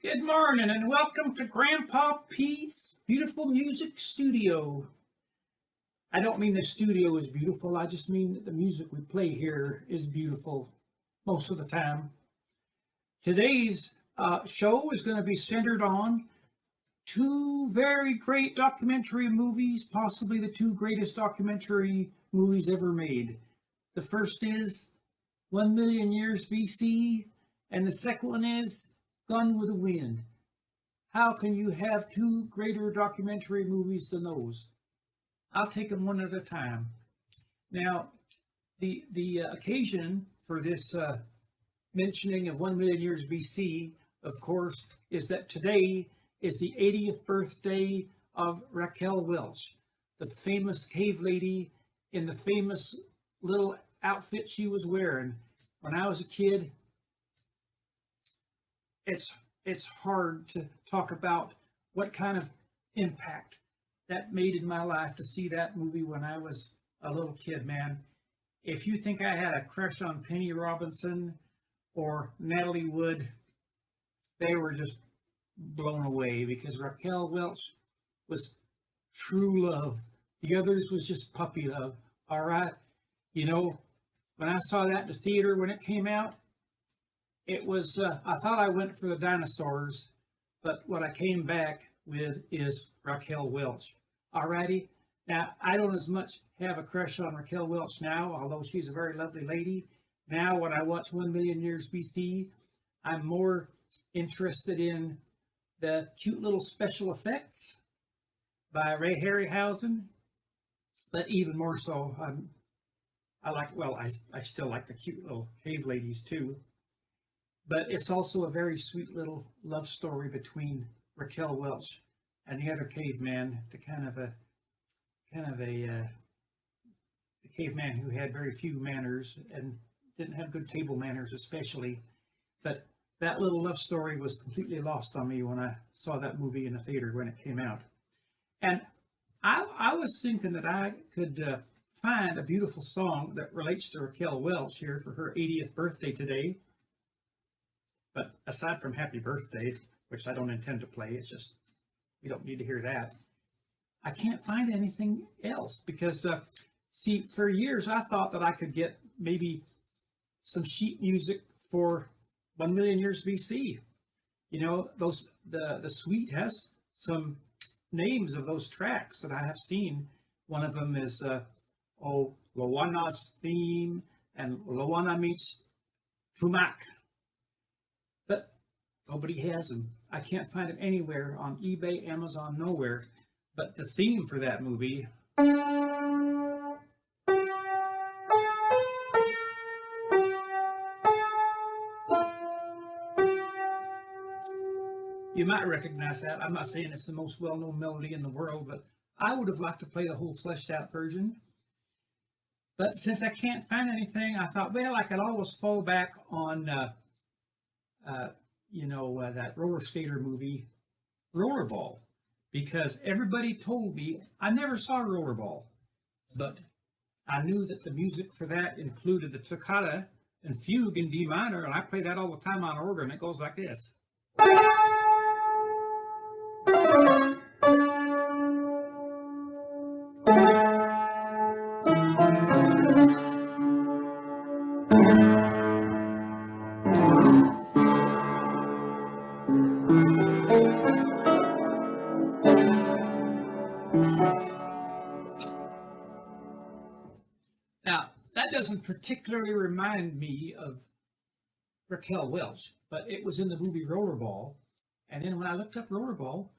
Good morning and welcome to Grandpa Pete's Beautiful Music Studio. I don't mean the studio is beautiful, I just mean that the music we play here is beautiful most of the time. Today's show is going to be centered on two very great documentary movies, possibly the two greatest documentary movies ever made. The first is 1 Million Years B.C. and the second one is Gone with the Wind. How can you have two greater documentary movies than those? I'll take them one at a time. Now, the occasion for this mentioning of 1 million years BC, of course, is that today is the 80th birthday of Raquel Welch, the famous cave lady in the famous little outfit she was wearing. When I was a kid, it's hard to talk about what kind of impact that made in my life to see that movie when I was a little kid, man. If you think I had a crush on Penny Robinson or Natalie Wood, they were just blown away because Raquel Welch was true love. The others was just puppy love. All right. You know, when I saw that in the theater when it came out, it was, I thought I went for the dinosaurs, but what I came back with is Raquel Welch. Alrighty, now I don't as much have a crush on Raquel Welch now, although she's a very lovely lady. Now when I watch 1 Million Years BC, I'm more interested in the cute little special effects by Ray Harryhausen, but even more so, I still like the cute little cave ladies too. But it's also a very sweet little love story between Raquel Welch and the other caveman, the caveman who had very few manners and didn't have good table manners especially. But that little love story was completely lost on me when I saw that movie in the theater when it came out. And I was thinking that I could find a beautiful song that relates to Raquel Welch here for her 80th birthday today. But aside from Happy Birthday, which I don't intend to play, it's just, we don't need to hear that. I can't find anything else because, see, for years I thought that I could get maybe some sheet music for 1 Million Years BC. You know, the suite has some names of those tracks that I have seen. One of them is, Loana's Theme and Loana Meets Tumak. But nobody has them. I can't find them anywhere on eBay, Amazon, nowhere. But the theme for that movie, you might recognize that. I'm not saying it's the most well-known melody in the world, but I would have liked to play the whole fleshed out version. But since I can't find anything, I thought, well, I could always fall back on that roller skater movie, Rollerball, because everybody told me, I never saw Rollerball, but I knew that the music for that included the toccata and fugue in D minor, and I play that all the time on organ. It goes like this. Now, that doesn't particularly remind me of Raquel Welch, but it was in the movie Rollerball. And then when I looked up Rollerball,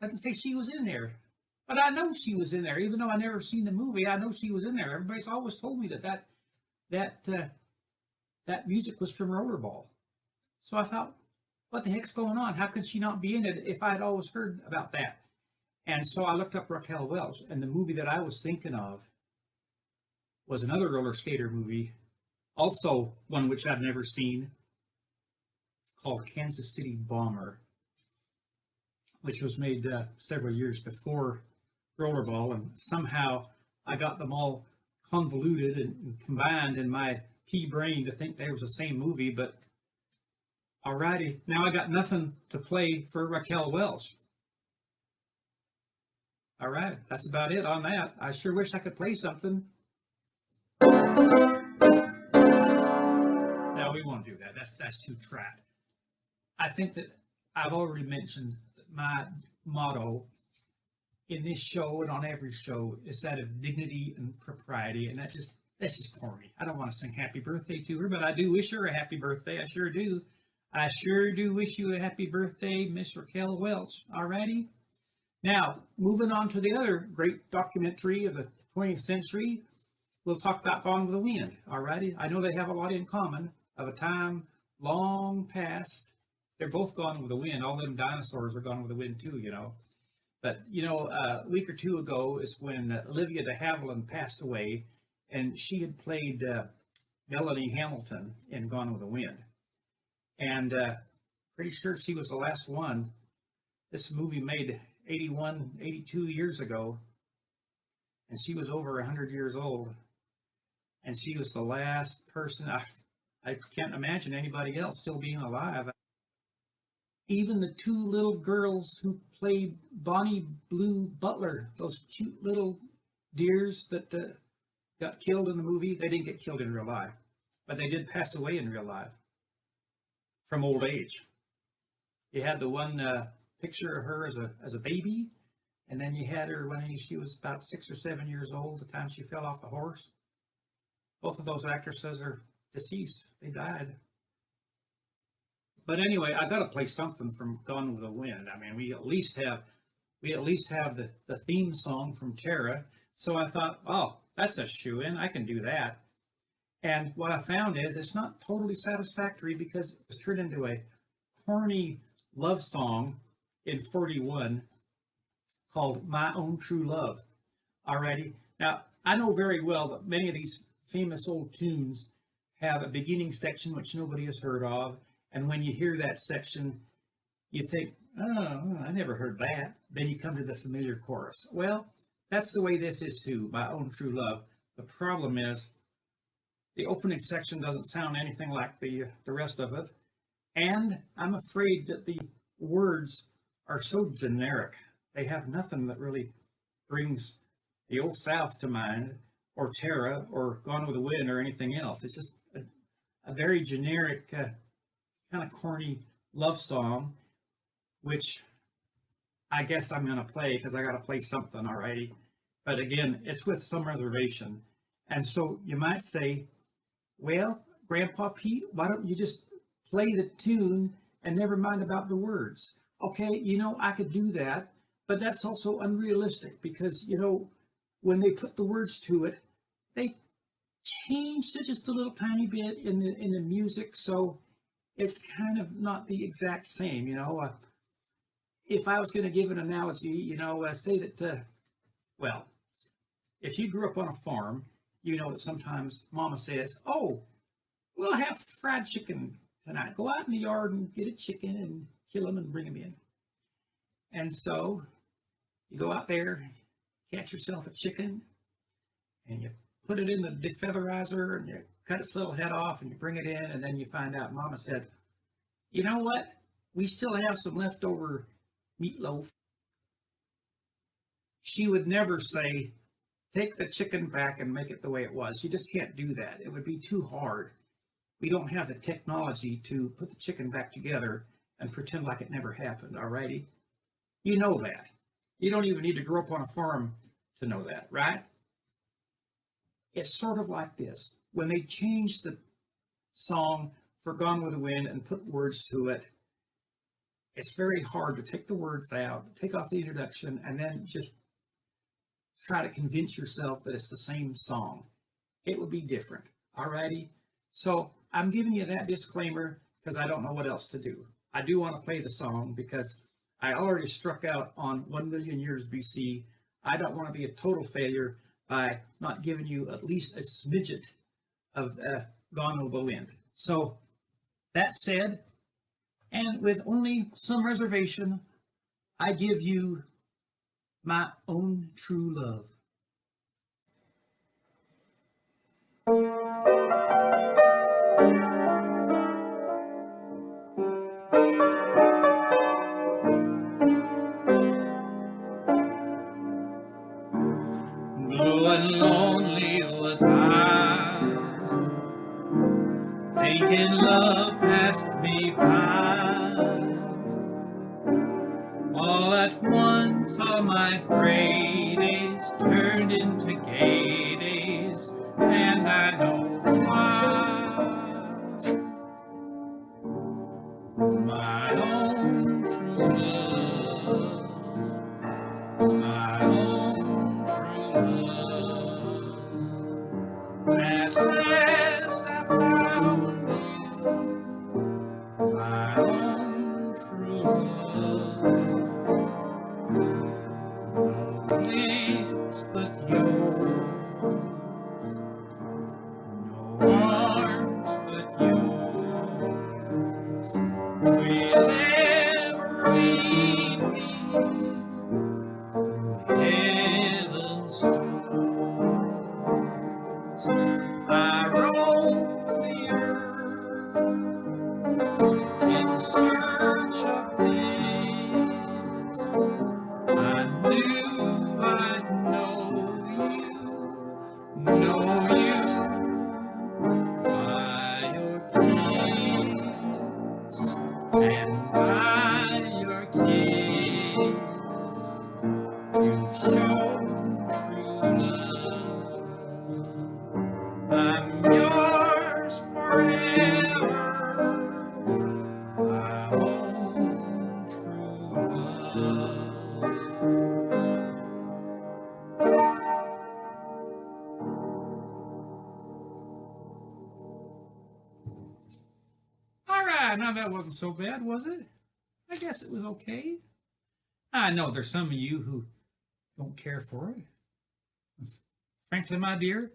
I didn't say she was in there. But I know she was in there. Even though I never seen the movie, I know she was in there. Everybody's always told me that music was from Rollerball. So I thought, what the heck's going on? How could she not be in it if I'd always heard about that? And so I looked up Raquel Welch, and the movie that I was thinking of was another roller skater movie, also one which I've never seen, called Kansas City Bomber, which was made several years before Rollerball, and somehow I got them all convoluted and combined in my pea brain to think they was the same movie, but Alrighty, now I got nothing to play for Raquel Welch. All right, that's about it on that. I sure wish I could play something. No, we won't do that. That's too trad. I think that I've already mentioned that my motto in this show and on every show is that of dignity and propriety, and that's just corny. I don't want to sing happy birthday to her, but I do wish her a happy birthday. I sure do. I sure do wish you a happy birthday, Miss Raquel Welch. Alrighty. Now, moving on to the other great documentary of the 20th century, we'll talk about Gone with the Wind. Alrighty. I know they have a lot in common of a time long past. They're both gone with the wind. All them dinosaurs are gone with the wind too, you know. But, you know, a week or two ago is when Olivia de Havilland passed away, and she had played Melanie Hamilton in Gone with the Wind. And pretty sure she was the last one. This movie made 81, 82 years ago, and she was over 100 years old. And she was the last person. I can't imagine anybody else still being alive. Even the two little girls who played Bonnie Blue Butler, those cute little dears that got killed in the movie, they didn't get killed in real life, but they did pass away in real life from old age. You had the one picture of her as a baby, and then you had her when she was about 6 or 7 years old, the time she fell off the horse. Both of those actresses are deceased. They died. But anyway, I got to play something from Gone with the Wind. I mean, we at least have the theme song from Tara. So I thought, oh, that's a shoo-in. I can do that. And what I found is it's not totally satisfactory because it was turned into a corny love song in 41 called My Own True Love. Alrighty. Now, I know very well that many of these famous old tunes have a beginning section which nobody has heard of. And when you hear that section, you think, oh, I never heard that. Then you come to the familiar chorus. Well, that's the way this is too, My Own True Love. The problem is the opening section doesn't sound anything like the rest of it. And I'm afraid that the words are so generic. They have nothing that really brings the Old South to mind, or Tara, or Gone with the Wind, or anything else. It's just a very generic kind of corny love song, which I guess I'm going to play because I got to play something alrighty. But again, it's with some reservation. And so you might say, well, Grandpa Pete, why don't you just play the tune and never mind about the words? Okay, you know, I could do that, but that's also unrealistic because, you know, when they put the words to it, they changed it just a little tiny bit in the music. So it's kind of not the exact same, you know. If I was going to give an analogy, you know, say that, well, if you grew up on a farm, you know that sometimes Mama says, oh, we'll have fried chicken tonight. Go out in the yard and get a chicken and kill them and bring them in. And so you go out there, catch yourself a chicken, and you put it in the defeatherizer, and you cut its little head off, and you bring it in, and then you find out Mama said, you know what? We still have some leftover meatloaf. She would never say, take the chicken back and make it the way it was. You just can't do that. It would be too hard. We don't have the technology to put the chicken back together and pretend like it never happened, alrighty? You know that. You don't even need to grow up on a farm to know that, right? It's sort of like this. When they changed the song for Gone with the Wind and put words to it, it's very hard to take the words out, take off the introduction, and then just try to convince yourself that it's the same song. It would be different, alrighty? So I'm giving you that disclaimer because I don't know what else to do. I do want to play the song because I already struck out on 1 Million Years B.C. I don't want to be a total failure by not giving you at least a smidget of Gone with the Wind. So that said, and with only some reservation, I give you My Own True Love. thinking love passed me by. All at once all my gray days turned into gay days, and I know why. My own true love, my own true love. At last I found you, my own true love. No lips but yours, no arms but yours, will ever lead me through heaven's stars. I roam the earth in search of things I knew I'd know you by your kiss, and by your kiss you've shown true love. I'm yours forever, my own true love. All right, now that wasn't so bad, was it? I guess it was okay. I know there's some of you who don't care for it. Frankly, my dear,